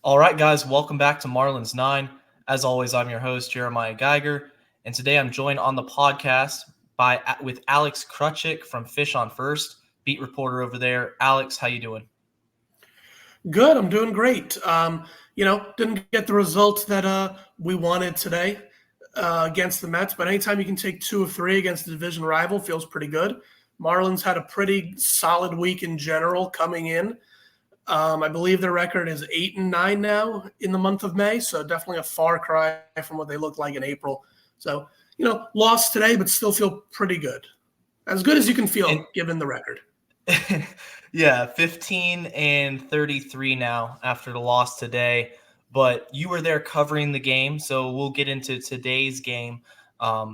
All right, guys, welcome back to Marlins 9. As always, I'm your host, Jeremiah Geiger, and today I'm joined on the podcast with Alex Krutchik from Fish on First, beat reporter over there. Alex, how you doing? Good. I'm doing great. Didn't get the results that we wanted today against the Mets, but anytime you can take 2 of 3 against a division rival feels pretty good. Marlins had a pretty solid week in general coming in. I believe their record is 8-9 now in the month of May, so definitely a far cry from what they looked like in April. So, lost today, but still feel pretty good as you can feel And given the record. yeah, 15-33 now after the loss today. But you were there covering the game, so we'll get into today's game,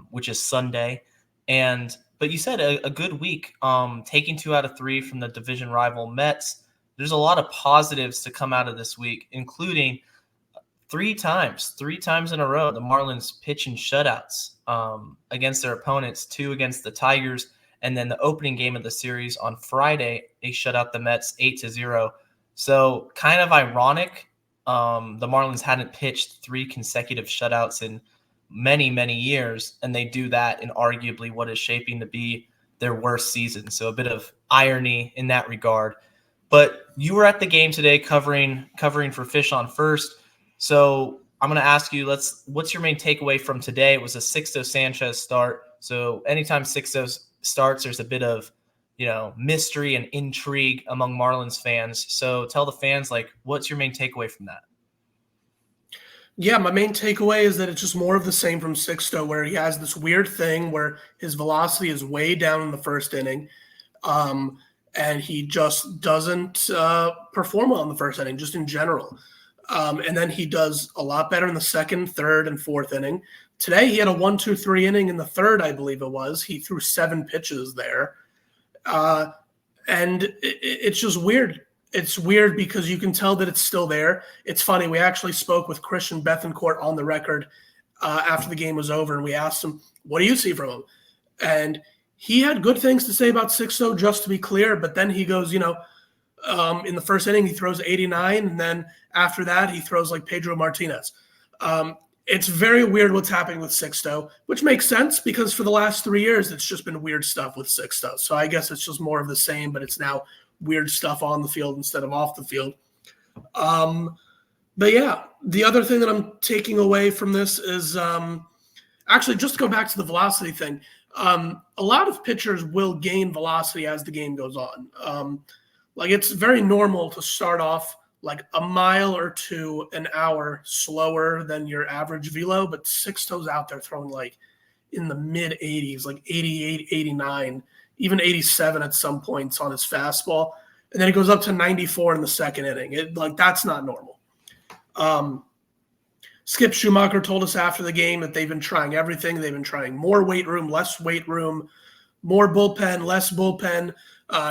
which is Sunday. But you said a good week, taking 2 out of 3 from the division rival Mets. There's a lot of positives to come out of this week, including three times in a row, the Marlins pitching shutouts against their opponents, 2 against the Tigers. And then the opening game of the series on Friday, they shut out the Mets 8-0. So kind of ironic. The Marlins hadn't pitched 3 consecutive shutouts in many, many years, and they do that in arguably what is shaping to be their worst season. So a bit of irony in that regard. But you were at the game today covering for Fish on First. So I'm going to ask you, what's your main takeaway from today? It was a Sixto Sanchez start. So anytime Sixto starts, there's a bit of, mystery and intrigue among Marlins fans. So tell the fans, what's your main takeaway from that? Yeah, my main takeaway is that it's just more of the same from Sixto, where he has this weird thing where his velocity is way down in the first inning. And he just doesn't perform well in the first inning, just in general. And then he does a lot better in the second, third, and fourth inning. Today, he had a 1-2-3 inning in the third, I believe it was. He threw 7 pitches there. And it's just weird. It's weird because you can tell that it's still there. It's funny. We actually spoke with Christian Bethencourt on the record after the game was over, and we asked him, what do you see from him? And he had good things to say about Sixto, just to be clear, but then he goes, in the first inning, he throws 89, and then after that, he throws like Pedro Martinez. It's very weird what's happening with Sixto, which makes sense because for the last 3 years, it's just been weird stuff with Sixto. So I guess it's just more of the same, but it's now weird stuff on the field instead of off the field. But yeah, the other thing that I'm taking away from this is actually just to go back to the velocity thing. A lot of pitchers will gain velocity as the game goes on. It's very normal to start off like a mile or 2 an hour slower than your average velo, but Sixto's out there throwing like in the mid 80s, like 88, 89, even 87 at some points on his fastball. And then it goes up to 94 in the second inning. That's not normal. Skip Schumacher told us after the game that they've been trying everything. They've been trying more weight room, less weight room, more bullpen, less bullpen,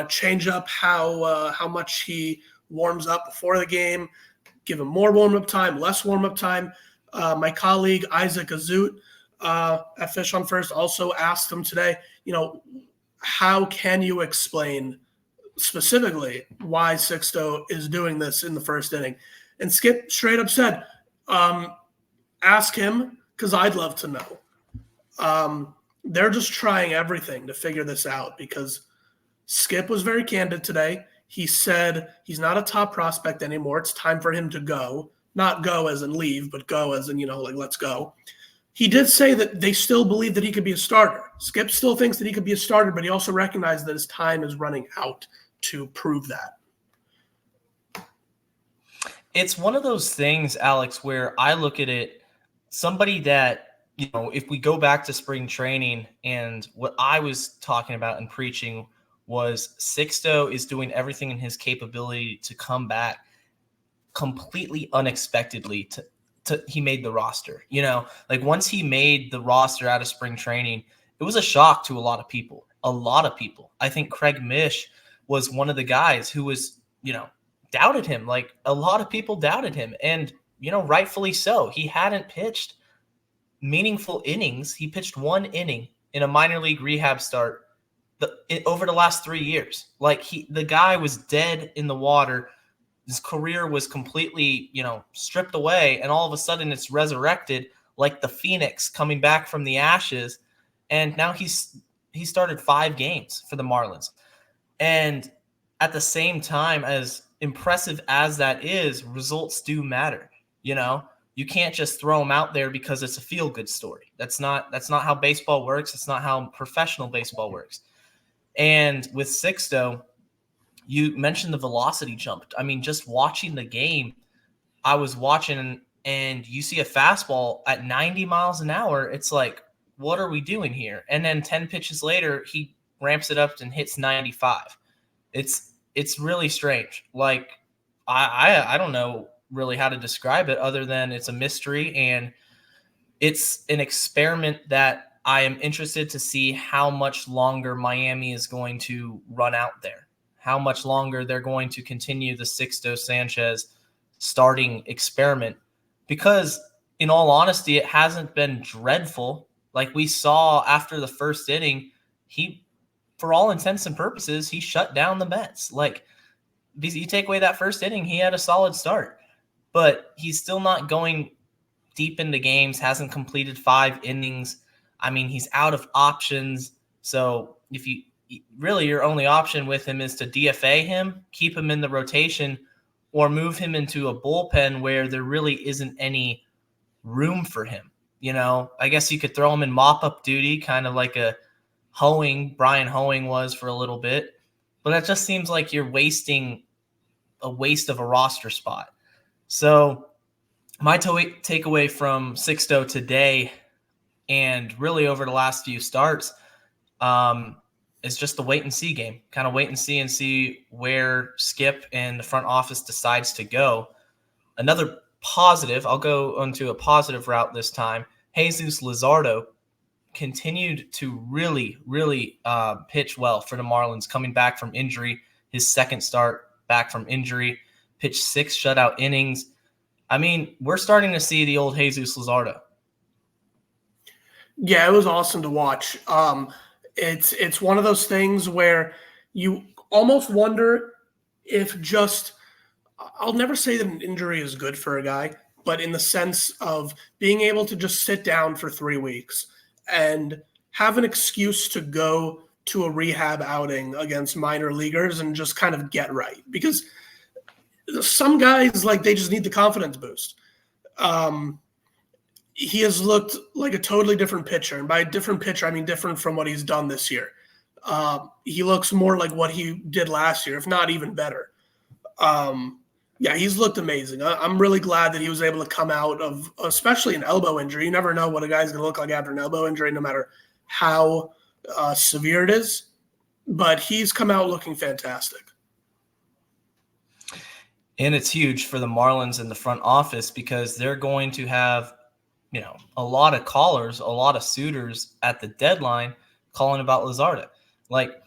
change up how much he warms up before the game, give him more warm-up time, less warm-up time. My colleague Isaac Azut at Fish on First also asked him today, how can you explain specifically why Sixto is doing this in the first inning? And Skip straight up said, ask him, because I'd love to know. They're just trying everything to figure this out because Skip was very candid today. He said he's not a top prospect anymore. It's time for him to go. Not go as in leave, but go as in, let's go. He did say that they still believe that he could be a starter. Skip still thinks that he could be a starter, but he also recognized that his time is running out to prove that. It's one of those things, Alex, where I look at it, somebody that, if we go back to spring training and what I was talking about and preaching was Sixto is doing everything in his capability to come back completely unexpectedly he made the roster. Once he made the roster out of spring training, it was a shock to a lot of people. I think Craig Mish was one of the guys who was, doubted him. Like a lot of people doubted him, and rightfully so. He hadn't pitched meaningful innings. He pitched 1 inning in a minor league rehab start over the last 3 years. The guy was dead in the water, his career was completely, stripped away, and all of a sudden it's resurrected like the phoenix coming back from the ashes. And now he started 5 games for the Marlins. And at the same time, as impressive as that is, results do matter. You can't just throw them out there because it's a feel-good story. That's not how baseball works. It's not how professional baseball works. And with Sixto, you mentioned the velocity jump. I mean, just watching the game, I was watching, and you see a fastball at 90 miles an hour. It's like, what are we doing here? And then 10 pitches later, he ramps it up and hits 95. It's really strange. Like, I don't know really how to describe it other than it's a mystery, and it's an experiment that I am interested to see how much longer Miami is going to run out there, how much longer they're going to continue the Sixto Sanchez starting experiment, because in all honesty, it hasn't been dreadful. Like we saw after the first inning, for all intents and purposes, he shut down the Mets. Like, you take away that first inning, he had a solid start, but he's still not going deep into games, hasn't completed 5 innings. I mean, he's out of options. So if your only option with him is to DFA him, keep him in the rotation, or move him into a bullpen where there really isn't any room for him. I guess you could throw him in mop-up duty, kind of like Brian Hoeing was for a little bit. But that just seems like you're wasting a waste of a roster spot. So my takeaway from Sixto today, and really over the last few starts, is just the wait and see game. Kind of wait and see where Skip and the front office decides to go. Another positive, I'll go onto a positive route this time. Jesus Luzardo continued to really, really pitch well for the Marlins, coming back from injury. His second start back from injury, pitched 6 shutout innings. I mean, we're starting to see the old Jesus Luzardo. Yeah, it was awesome to watch. It's one of those things where you almost wonder if I'll never say that an injury is good for a guy, but in the sense of being able to just sit down for 3 weeks and have an excuse to go to a rehab outing against minor leaguers and just kind of get right. Because some guys, like, they just need the confidence boost. He has looked like a totally different pitcher. And by different pitcher, I mean different from what he's done this year. He looks more like what he did last year, if not even better. Yeah, he's looked amazing. I'm really glad that he was able to come out of, especially an elbow injury. You never know what a guy's going to look like after an elbow injury, no matter how severe it is. But he's come out looking fantastic. And it's huge for the Marlins in the front office, because they're going to have, a lot of callers, a lot of suitors at the deadline calling about Luzardo. Like,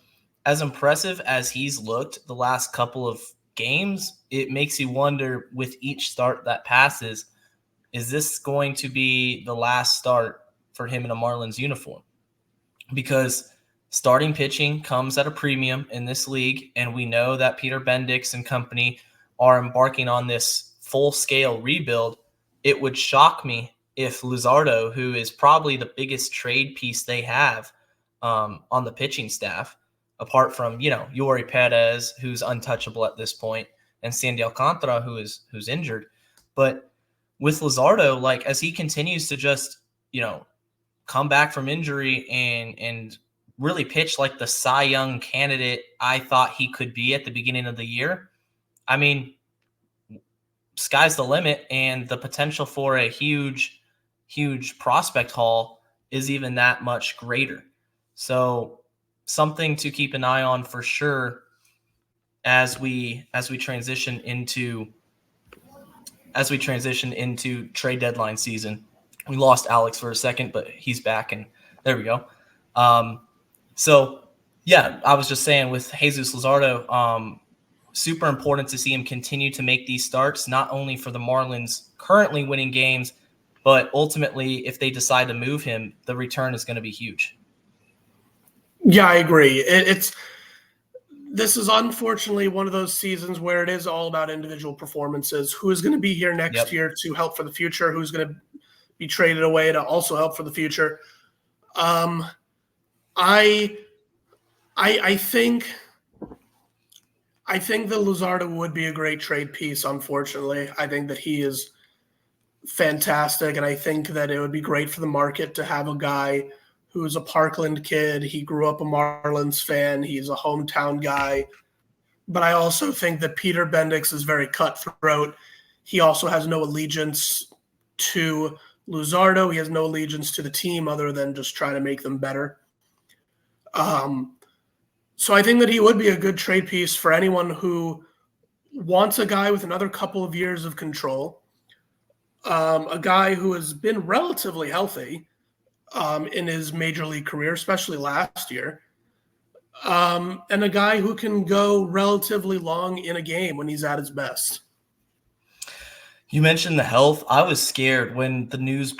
as impressive as he's looked the last couple of games, it makes you wonder with each start that passes, is this going to be the last start for him in a Marlins uniform? Because starting pitching comes at a premium in this league, and we know that Peter Bendix and company are embarking on this full-scale rebuild. It would shock me if Luzardo, who is probably the biggest trade piece they have on the pitching staff, apart from, Yori Perez, who's untouchable at this point, and Sandy Alcantara, who's injured. But with Luzardo, like, as he continues to just, come back from injury and really pitch like the Cy Young candidate I thought he could be at the beginning of the year, I mean, sky's the limit, and the potential for a huge prospect haul is even that much greater. So something to keep an eye on for sure as we transition into trade deadline season. We lost Alex for a second, but he's back, and there we go. So yeah, I was just saying with Jesus Luzardo, super important to see him continue to make these starts, not only for the Marlins currently winning games, but ultimately, if they decide to move him, the return is going to be huge. Yeah, I agree. this is unfortunately one of those seasons where it is all about individual performances. Who is going to be here next Yep. year to help for the future? Who's going to be traded away to also help for the future? Um, I, I think that Luzardo would be a great trade piece. Unfortunately, I think that he is fantastic, and I think that it would be great for the market to have a guy who's a Parkland kid. He grew up a Marlins fan. He's a hometown guy. But I also think that Peter Bendix is very cutthroat. He also has no allegiance to Luzardo. He has no allegiance to the team other than just trying to make them better. So I think that he would be a good trade piece for anyone who wants a guy with another couple of years of control, a guy who has been relatively healthy in his major league career, especially last year, and a guy who can go relatively long in a game when he's at his best. You mentioned the health. I was scared when the news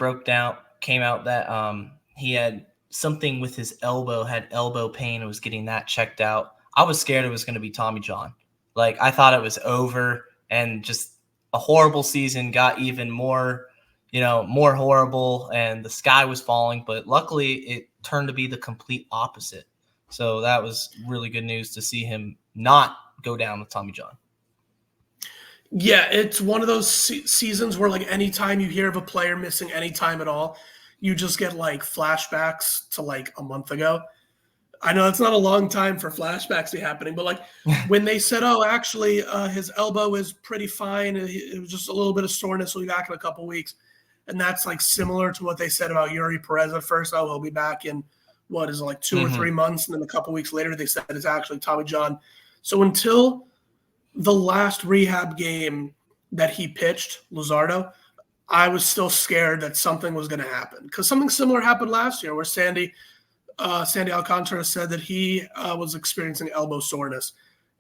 came out that he had something with his elbow, had elbow pain, and was getting that checked out. I was scared it was going to be Tommy John. Like, I thought it was over, and just a horrible season got even more, more horrible, and the sky was falling. But luckily, it turned to be the complete opposite. So that was really good news to see him not go down with Tommy John. Yeah, it's one of those seasons where, like, anytime you hear of a player missing any time at all, you just get, like, flashbacks to, like, a month ago. I know it's not a long time for flashbacks to be happening, but, like, when they said, oh, actually, his elbow is pretty fine, it was just a little bit of soreness, he'll be back in a couple weeks. And that's, like, similar to what they said about Yuri Perez at first. Oh, he'll be back in, what is it, like 2 or 3 months, and then a couple weeks later they said it's actually Tommy John. So until the last rehab game that he pitched, Luzardo, I was still scared that something was going to happen, because something similar happened last year where Sandy Alcantara said that he was experiencing elbow soreness,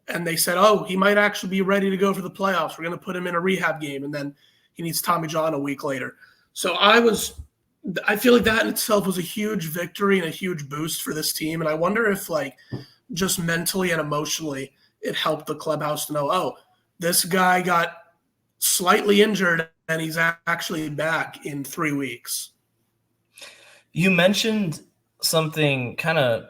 and they said, oh, he might actually be ready to go for the playoffs. We're going to put him in a rehab game, and then he needs Tommy John a week later. So I feel like that in itself was a huge victory and a huge boost for this team, and I wonder if, like, just mentally and emotionally, it helped the clubhouse to know, oh, this guy got slightly injured and he's actually back in 3 weeks. You mentioned something kind of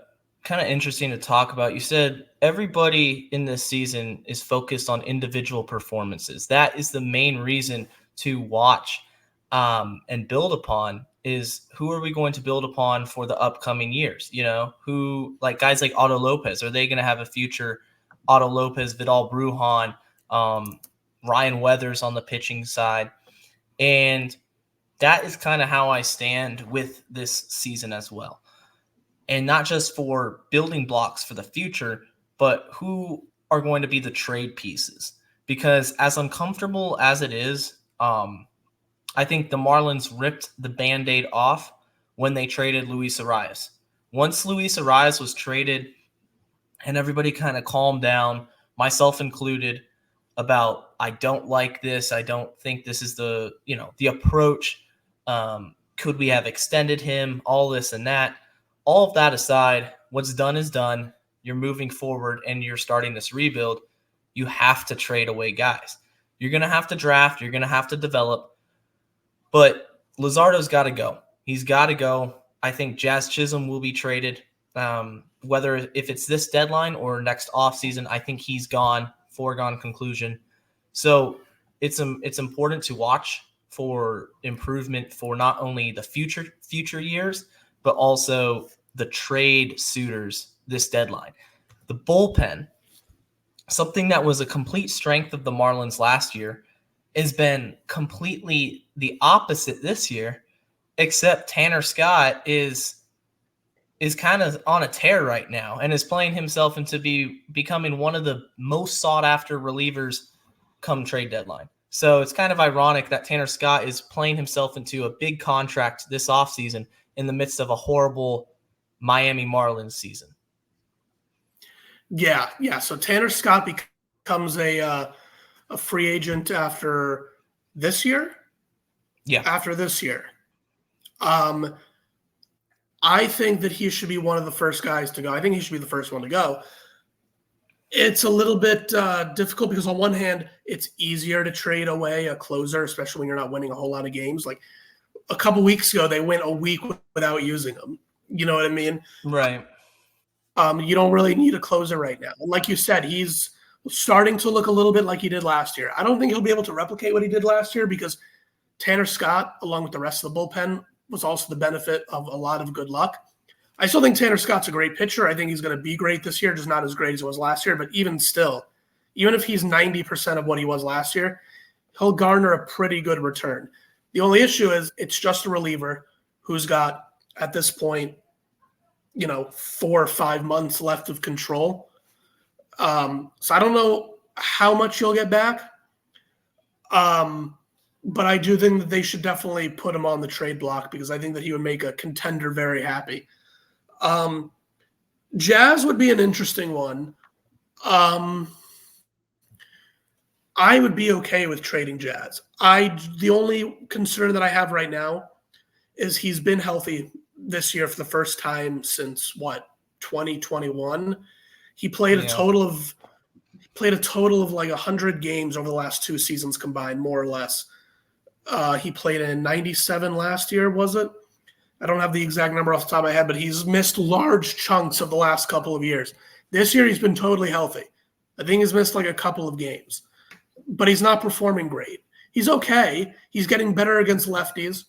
interesting to talk about. You said everybody in this season is focused on individual performances. That is the main reason to watch and build upon. Is who are we going to build upon for the upcoming years? Who, like guys like Otto Lopez, are they going to have a future? Otto Lopez, Vidal Brujan, Ryan Weathers on the pitching side. And that is kind of how I stand with this season as well. And not just for building blocks for the future, but who are going to be the trade pieces. Because as uncomfortable as it is, I think the Marlins ripped the Band-Aid off when they traded Luis Arias. Once Luis Arias was traded, and everybody kind of calmed down, myself included, about I don't like this. I don't think this is the approach. Could we have extended him? All this and that. All of that aside, what's done is done. You're moving forward and you're starting this rebuild. You have to trade away guys. You're going to have to draft. You're going to have to develop. But Luzardo's got to go. He's got to go. I think Jazz Chisholm will be traded. Whether if it's this deadline or next offseason, I think he's gone, foregone conclusion. So it's important to watch for improvement for not only the future years, but also the trade suitors this deadline. The bullpen, something that was a complete strength of the Marlins last year, has been completely the opposite this year, except Tanner Scott is kind of on a tear right now and is playing himself into becoming one of the most sought after relievers come trade deadline. So it's kind of ironic that Tanner Scott is playing himself into a big contract this offseason in the midst of a horrible Miami Marlins season. Yeah. So Tanner Scott becomes a free agent after this year. Yeah. After this year. I think that he should be one of the first guys to go. I think he should be the first one to go. It's a little bit difficult because on one hand, it's easier to trade away a closer, especially when you're not winning a whole lot of games. Like a couple weeks ago, they went a week without using them. You know what I mean? Right. You don't really need a closer right now. And like you said, he's starting to look a little bit like he did last year. I don't think he'll be able to replicate what he did last year because Tanner Scott, along with the rest of the bullpen, was also the benefit of a lot of good luck. I still think Tanner Scott's a great pitcher. I think he's going to be great this year, just not as great as he was last year. But even still, even if he's 90% of what he was last year, he'll garner a pretty good return. The only issue is it's just a reliever who's got, at this point, 4 or 5 months left of control. So I don't know how much you'll get back. But I do think that they should definitely put him on the trade block because I think that he would make a contender very happy. Jazz would be an interesting one. I would be okay with trading Jazz. The only concern that I have right now is he's been healthy this year for the first time since 2021. He played a total of like 100 games over the last 2 seasons combined, more or less. He played in 97 last year, was it? I don't have the exact number off the top of my head, but he's missed large chunks of the last couple of years. This year, he's been totally healthy. I think he's missed like a couple of games, but he's not performing great. He's okay. He's getting better against lefties.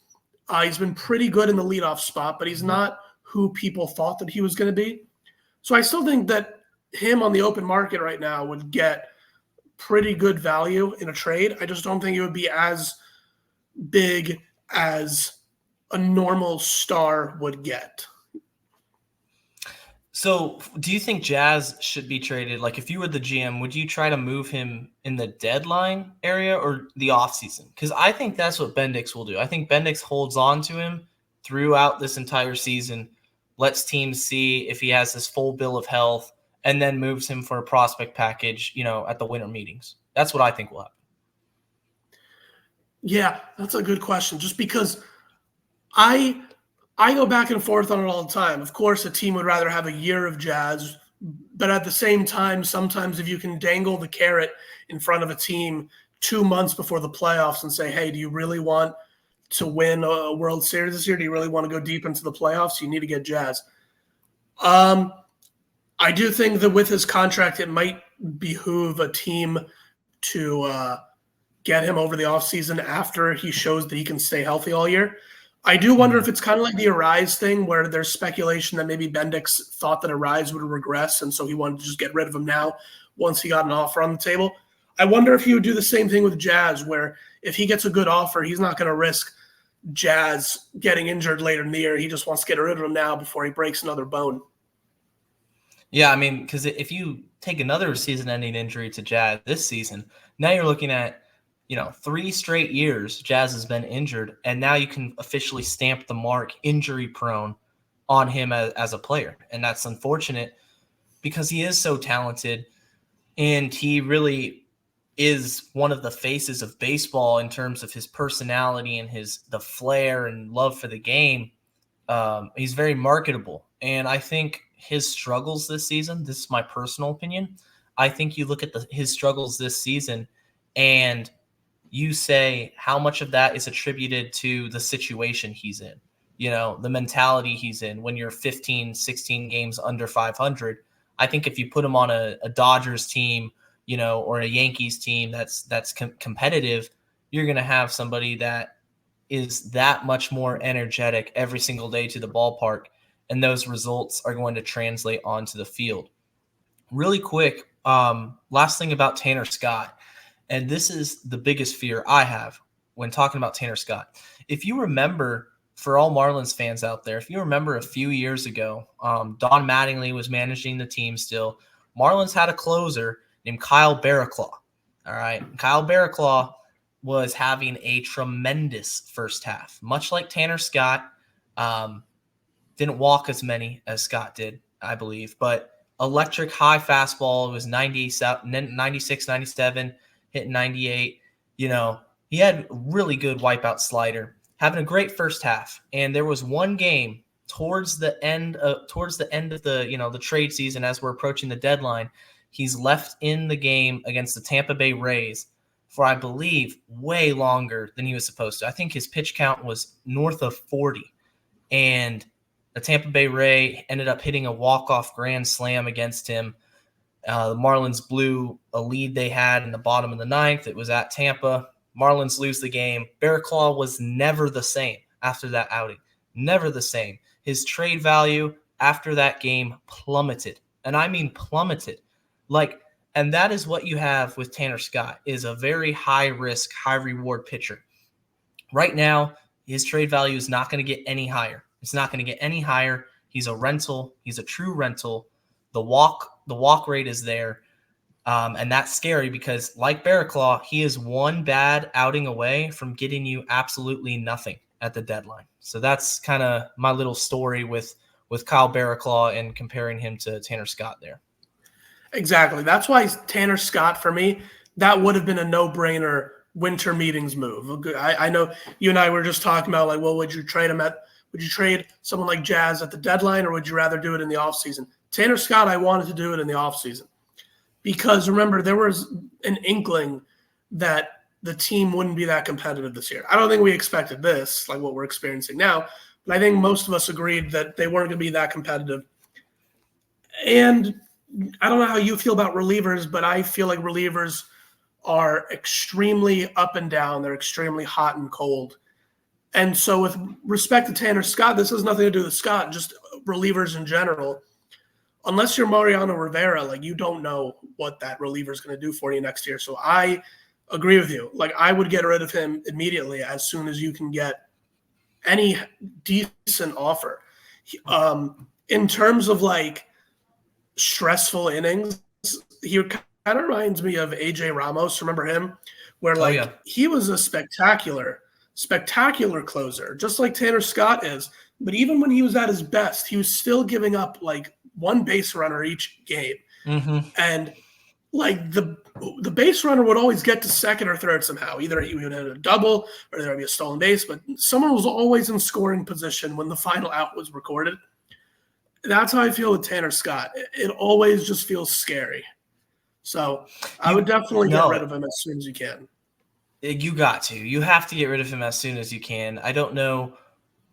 He's been pretty good in the leadoff spot, but he's not who people thought that he was going to be. So I still think that him on the open market right now would get pretty good value in a trade. I just don't think it would be as big as a normal star would get. So do you think Jazz should be traded? Like if you were the GM, would you try to move him in the deadline area or the offseason? Because I think that's what Bendix will do. I think Bendix holds on to him throughout this entire season, lets teams see if he has his full bill of health, and then moves him for a prospect package, at the winter meetings. That's what I think will happen. Yeah, that's a good question. Just because I go back and forth on it all the time. Of course, a team would rather have a year of Jazz, but at the same time, sometimes if you can dangle the carrot in front of a team 2 months before the playoffs and say, hey, do you really want to win a World Series this year? Do you really want to go deep into the playoffs? You need to get Jazz. I do think that with his contract, it might behoove a team to get him over the offseason after he shows that he can stay healthy all year. I do wonder if it's kind of like the Arise thing where there's speculation that maybe Bendix thought that Arise would regress, and so he wanted to just get rid of him now once he got an offer on the table. I wonder if he would do the same thing with Jazz, where if he gets a good offer, he's not going to risk Jazz getting injured later in the year. He just wants to get rid of him now before he breaks another bone. Yeah, I mean, because if you take another season-ending injury to Jazz this season, now you're looking at 3 straight years Jazz has been injured, and now you can officially stamp the mark injury prone on him as a player. And that's unfortunate because he is so talented and he really is one of the faces of baseball in terms of his personality and the flair and love for the game. He's very marketable. And I think his struggles this season, this is my personal opinion, I think you look at his struggles this season and you say how much of that is attributed to the situation he's in, the mentality he's in when you're 15, 16 games under 500. I think if you put him on a Dodgers team, or a Yankees team that's competitive, you're going to have somebody that is that much more energetic every single day to the ballpark, and those results are going to translate onto the field. Really quick, last thing about Tanner Scott. And this is the biggest fear I have when talking about Tanner Scott. If you remember, for all Marlins fans out there, if you remember a few years ago, Don Mattingly was managing the team still. Marlins had a closer named Kyle Barraclough. All right. Kyle Barraclough was having a tremendous first half, much like Tanner Scott. Didn't walk as many as Scott did, I believe, but electric high fastball. It was 96, 97. Hitting 98, he had really good wipeout slider, having a great first half. And there was one game towards the end of the, the trade season, as we're approaching the deadline, he's left in the game against the Tampa Bay Rays for, I believe, way longer than he was supposed to. I think his pitch count was north of 40. And the Tampa Bay Ray ended up hitting a walk-off grand slam against him. The Marlins blew a lead they had in the bottom of the ninth. It was at Tampa. Marlins lose the game. Barraclough was never the same after that outing. Never the same. His trade value after that game plummeted. And I mean plummeted. And that is what you have with Tanner Scott, is a very high-risk, high-reward pitcher. Right now, his trade value is not going to get any higher. It's not going to get any higher. He's a rental. He's a true rental. The walk rate is there. And that's scary because, like Barraclough, he is one bad outing away from getting you absolutely nothing at the deadline. So that's kind of my little story with Kyle Barraclough and comparing him to Tanner Scott there. Exactly. That's why Tanner Scott, for me, that would have been a no-brainer winter meetings move. I know you and I were just talking about, would you trade someone like Jazz at the deadline, or would you rather do it in the offseason? Tanner Scott, I wanted to do it in the offseason because, remember, there was an inkling that the team wouldn't be that competitive this year. I don't think we expected this, like what we're experiencing now, but I think most of us agreed that they weren't going to be that competitive. And I don't know how you feel about relievers, but I feel like relievers are extremely up and down. They're extremely hot and cold. And so with respect to Tanner Scott, this has nothing to do with Scott, just relievers in general. Unless you're Mariano Rivera, you don't know what that reliever is going to do for you next year. So I agree with you. I would get rid of him immediately as soon as you can get any decent offer. In terms of stressful innings, he kind of reminds me of AJ Ramos. Remember him? Where he was a spectacular closer, just like Tanner Scott is. But even when he was at his best, he was still giving up one base runner each game. Mm-hmm. And the base runner would always get to second or third somehow. Either he would hit a double or there would be a stolen base, but someone was always in scoring position when the final out was recorded. That's how I feel with Tanner Scott. It always just feels scary. So I would definitely get rid of him as soon as you can. You got to. You have to get rid of him as soon as you can. I don't know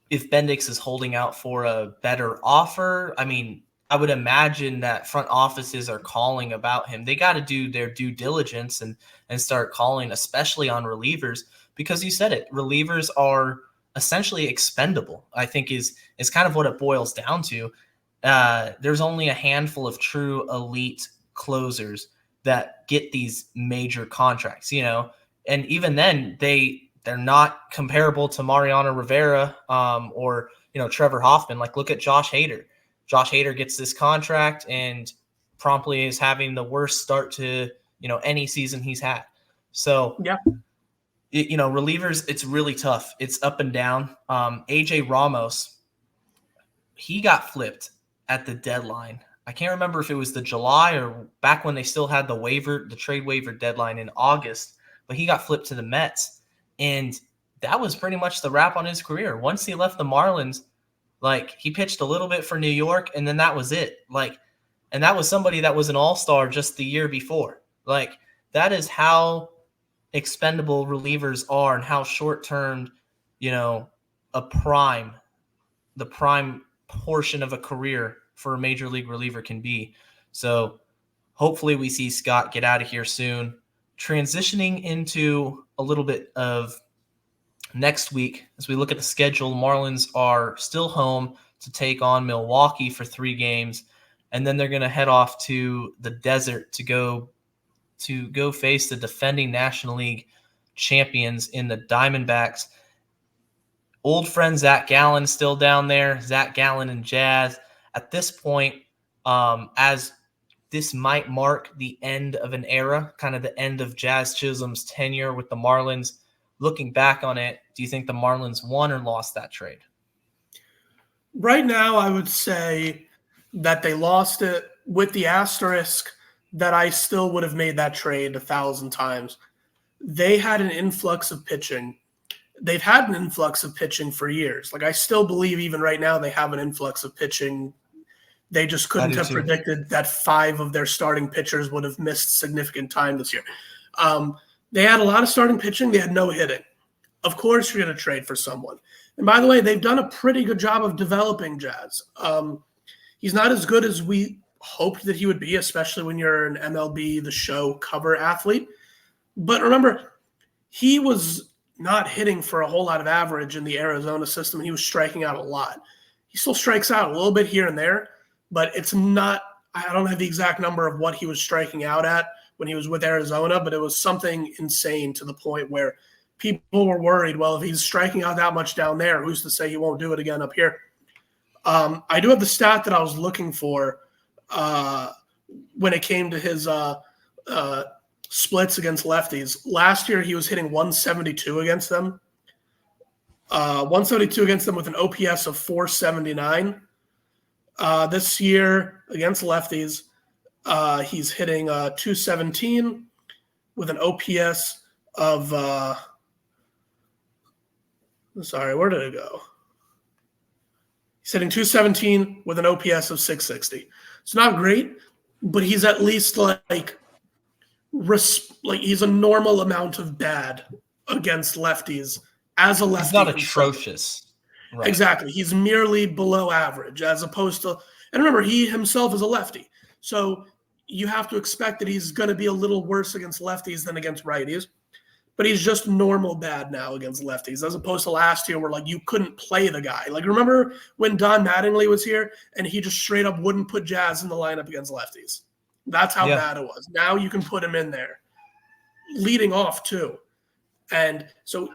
if Bendix is holding out for a better offer. I mean, I would imagine that front offices are calling about him. They got to do their due diligence and start calling, especially on relievers, because you said it. Relievers are essentially expendable, I think is kind of what it boils down to. There's only a handful of true elite closers that get these major contracts, and even then they're not comparable to Mariano Rivera or Trevor Hoffman. Look at Josh Hader. Josh Hader gets this contract and promptly is having the worst start to any season he's had. So yeah, relievers, it's really tough. It's up and down. AJ Ramos, he got flipped at the deadline. I can't remember if it was the July or back when they still had the trade waiver deadline in August, but he got flipped to the Mets. And that was pretty much the wrap on his career. Once he left the Marlins, he pitched a little bit for New York, and then that was it. And that was somebody that was an all-star just the year before. That is how expendable relievers are and how short-term, the prime portion of a career for a major league reliever can be. So hopefully we see Scott get out of here soon. Transitioning into a little bit of next week, as we look at the schedule, Marlins are still home to take on Milwaukee for 3 games, and then they're going to head off to the desert to go face the defending National League champions in the Diamondbacks. Old friend Zach Gallen still down there. Zach Gallen and Jazz. At this point, as this might mark the end of an era, kind of the end of Jazz Chisholm's tenure with the Marlins. Looking back on it, do you think the Marlins won or lost that trade? Right now, I would say that they lost it, with the asterisk that I still would have made that trade 1,000 times. They had an influx of pitching. They've had an influx of pitching for years. I still believe even right now they have an influx of pitching They just I couldn't do have too. predicted that 5 of their starting pitchers would have missed significant time this year. They had a lot of starting pitching. They had no hitting. Of course, you're going to trade for someone. And by the way, they've done a pretty good job of developing Jazz. He's not as good as we hoped that he would be, especially when you're an MLB The Show cover athlete. But remember, he was not hitting for a whole lot of average in the Arizona system. He was striking out a lot. He still strikes out a little bit here and there, but it's not – I don't have the exact number of what he was striking out at when he was with Arizona, but it was something insane to the point where people were worried, well, if he's striking out that much down there, who's to say he won't do it again up here? I do have the stat that I was looking for when it came to his splits against lefties. Last year, he was hitting 172 against them. 172 against them with an OPS of 479. This year, against lefties, he's hitting 217 with an OPS of sorry, where did it go? He's hitting 217 with an OPS of 660. It's not great, but he's at least like he's a normal amount of bad against lefties as a lefty. He's not himself. atrocious. Right. Exactly. He's merely below average as opposed to – and remember, he himself is a lefty. So you have to expect that he's going to be a little worse against lefties than against righties. But he's just normal bad now against lefties, as opposed to last year where, like, you couldn't play the guy. Like, remember when Don Mattingly was here and he just straight up wouldn't put Jazz in the lineup against lefties? That's how bad it was. Now you can put him in there, leading off too. And so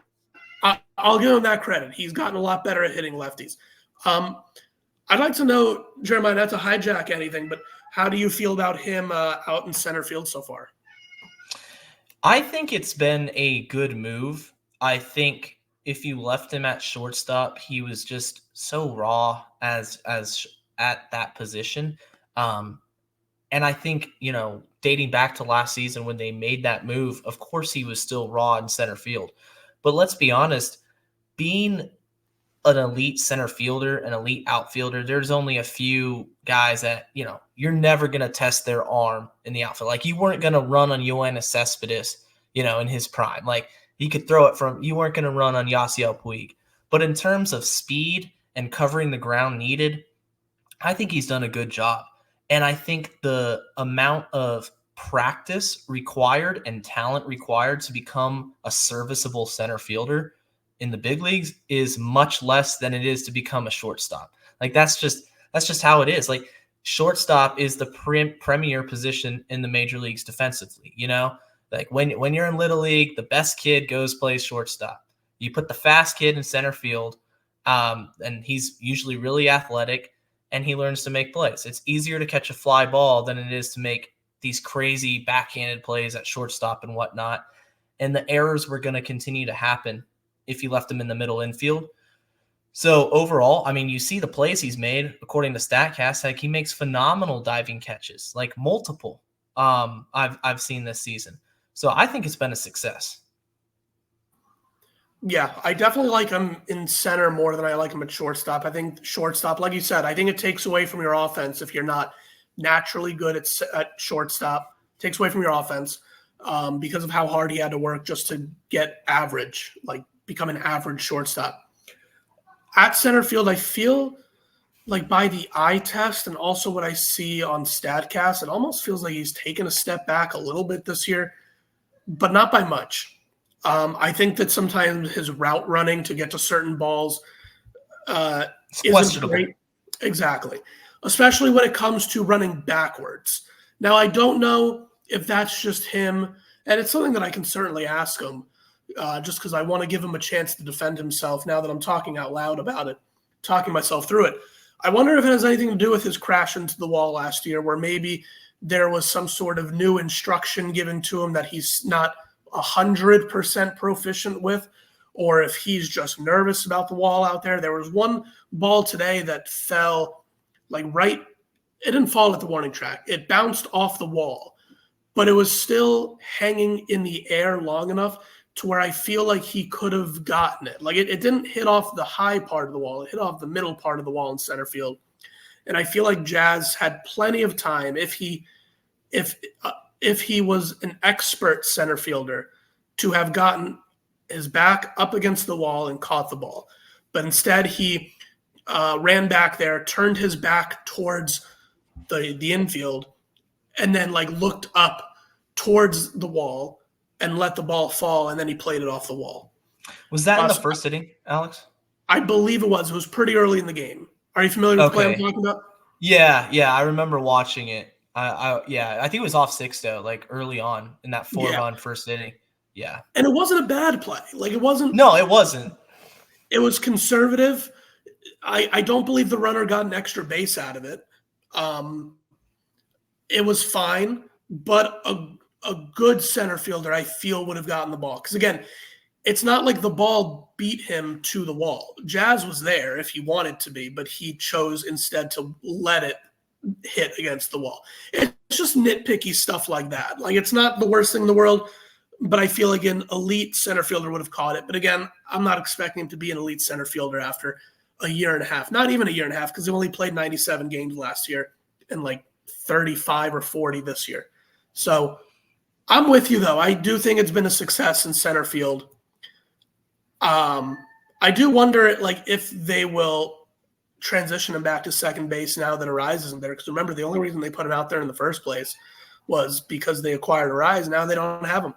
I'll give him that credit. He's gotten a lot better at hitting lefties. I'd like to know, Jeremiah, not to hijack anything, but how do you feel about him out in center field so far? I think it's been a good move. I think if you left him at shortstop, he was just so raw as at that position. And I think, dating back to last season when they made that move, of course he was still raw in center field. But let's be honest, being an elite center fielder, an elite outfielder, there's only a few guys that, you're never going to test their arm in the outfield. Like, you weren't going to run on Yoenis Cespedes, in his prime. Like, he could throw it you weren't going to run on Yasiel Puig. But in terms of speed and covering the ground needed, I think he's done a good job. And I think the amount of practice required and talent required to become a serviceable center fielder in the big leagues is much less than it is to become a shortstop. Like, that's just how it is. Like, shortstop is the premier position in the major leagues defensively. Like when you're in Little League, the best kid goes plays shortstop. You put the fast kid in center field, and he's usually really athletic, and he learns to make plays. It's easier to catch a fly ball than it is to make these crazy backhanded plays at shortstop and whatnot. And the errors were going to continue to happen if you left him in the middle infield. So overall, I mean, you see the plays he's made, according to StatCast, like he makes phenomenal diving catches, like multiple I've seen this season. So I think it's been a success. Yeah, I definitely like him in center more than I like him at shortstop. I think shortstop, like you said, I think it takes away from your offense if you're not naturally good at shortstop. It takes away from your offense because of how hard he had to work just to get average, like become an average shortstop. At center field, I feel like by the eye test and also what I see on StatCast, it almost feels like he's taken a step back a little bit this year, but not by much. I think that sometimes his route running to get to certain balls isn't great. Exactly. Especially when it comes to running backwards. Now, I don't know if that's just him, and it's something that I can certainly ask him just because I want to give him a chance to defend himself now that I'm talking out loud about it, talking myself through it. I wonder if it has anything to do with his crash into the wall last year where maybe there was some sort of new instruction given to him that he's not 100% proficient with, or if he's just nervous about the wall out there. There was one ball today that fell like right. It didn't fall at the warning track. It bounced off the wall, but it was still hanging in the air long enough to where I feel like he could have gotten it. Like it didn't hit off the high part of the wall. It hit off the middle part of the wall in center field. And I feel like Jazz had plenty of time if he was an expert center fielder to have gotten his back up against the wall and caught the ball. But instead, he ran back there, turned his back towards the infield, and then like looked up towards the wall and let the ball fall, and then he played it off the wall. Was that in the first inning, Alex? I believe it was. It was pretty early in the game. Are you familiar with the play I'm talking about? Yeah, I remember watching it. I think it was off Sixto, like early on in that 4-run first inning. Yeah. And it wasn't a bad play. Like it wasn't. No, it wasn't. It was conservative. I don't believe the runner got an extra base out of it. It was fine, but a good center fielder, I feel, would have gotten the ball. Because again, it's not like the ball beat him to the wall. Jazz was there if he wanted to be, but he chose instead to let it hit against the wall. It's just nitpicky stuff like that. Like, it's not the worst thing in the world, but I feel like an elite center fielder would have caught it. But again, I'm not expecting him to be an elite center fielder after a year and a half. Not even a year and a half, because he only played 97 games last year and like 35 or 40 this year. So I'm with you, though. I do think it's been a success in center field. I do wonder, like, if they will transition him back to second base now that Arise isn't there. Because remember, the only reason they put him out there in the first place was because they acquired Arise. Now they don't have him.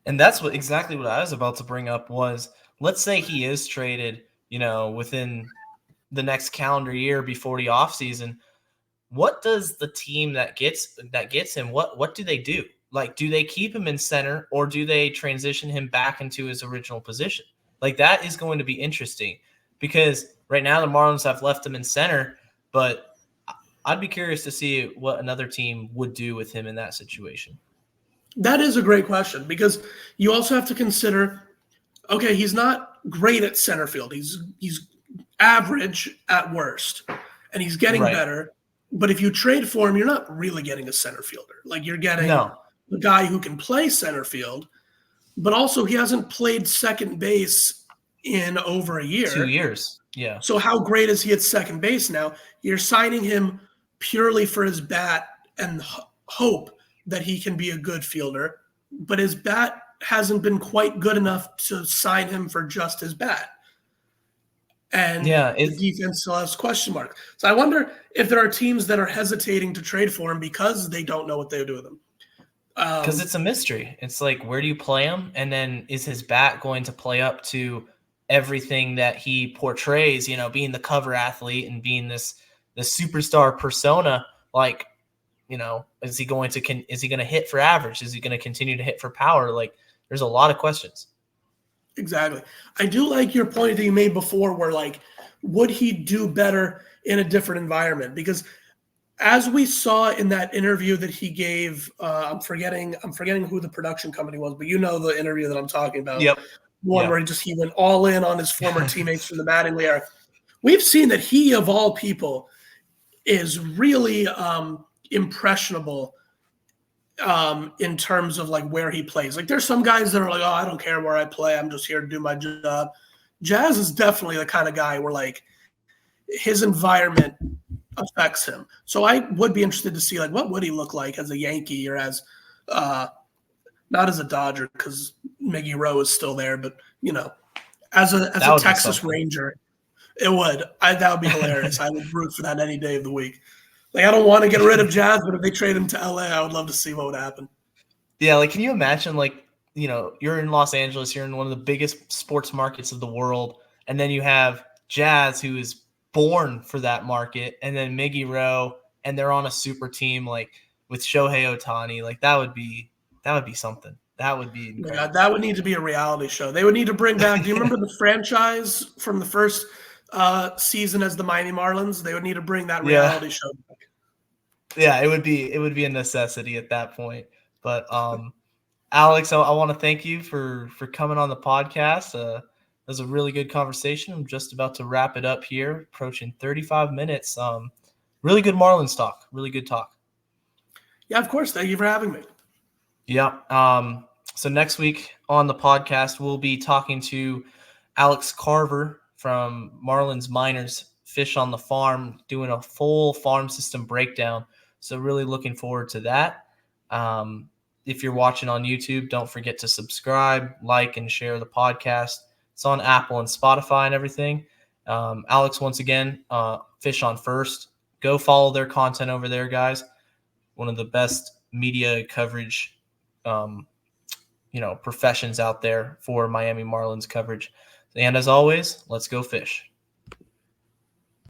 And that's exactly what I was about to bring up was, let's say he is traded, within the next calendar year before the offseason. What does the team that gets him, what do they do? Like, do they keep him in center, or do they transition him back into his original position? Like, that is going to be interesting, because right now the Marlins have left him in center, but I'd be curious to see what another team would do with him in that situation. That is a great question, because you also have to consider, okay, he's not great at center field. He's average at worst, and he's getting better. But if you trade for him, you're not really getting a center fielder. Like, you're getting the guy who can play center field, but also he hasn't played second base in over a year. 2 years, yeah. So how great is he at second base now? You're signing him purely for his bat and hope that he can be a good fielder, but his bat hasn't been quite good enough to sign him for just his bat. And the defense still has question marks. So I wonder if there are teams that are hesitating to trade for him because they don't know what they do with him. Because it's a mystery. It's like, where do you play him? And then is his bat going to play up to everything that he portrays, being the cover athlete and being this superstar persona? Like, is he going to hit for average? Is he going to continue to hit for power? Like, there's a lot of questions. Exactly. I do like your point that you made before where, like, would he do better in a different environment? Because as we saw in that interview that he gave, I'm forgetting who the production company was, but the interview that I'm talking about. Yep. Where he went all in on his former teammates from the Mattingly era. We've seen that he, of all people, is really impressionable in terms of like where he plays. Like, there's some guys that are like, oh, I don't care where I play. I'm just here to do my job. Jazz is definitely the kind of guy where, like, his environment affects him. So I would be interested to see, like, what would he look like as a Yankee or as not as a Dodger, because Miggy Rowe is still there, but as a Texas Ranger, it would. That would be hilarious. I would root for that any day of the week. Like, I don't want to get rid of Jazz, but if they trade him to LA, I would love to see what would happen. Yeah, like, can you imagine, like, you're in Los Angeles, you're in one of the biggest sports markets of the world, and then you have Jazz, who is born for that market, and then Miggy Rowe, and they're on a super team, like, with Shohei Ohtani. Like, that would be something. That would be incredible. Yeah, that would need to be a reality show. They would need to bring back. Do you remember the franchise from the first season as the Miami Marlins? They would need to bring that reality show back. Yeah, it would be a necessity at that point. But Alex, I want to thank you for coming on the podcast. It was a really good conversation. I'm just about to wrap it up here, approaching 35 minutes. Really good Marlins talk. Really good talk. Yeah, of course. Thank you for having me. Yeah. So next week on the podcast, we'll be talking to Alex Carver from Marlins Minors Fish on the Farm, doing a full farm system breakdown. So really looking forward to that. If you're watching on YouTube, don't forget to subscribe, like, and share the podcast. It's on Apple and Spotify and everything. Alex, once again, Fish on First. Go follow their content over there, guys. One of the best media coverage, professions out there for Miami Marlins coverage. And as always, let's go Fish.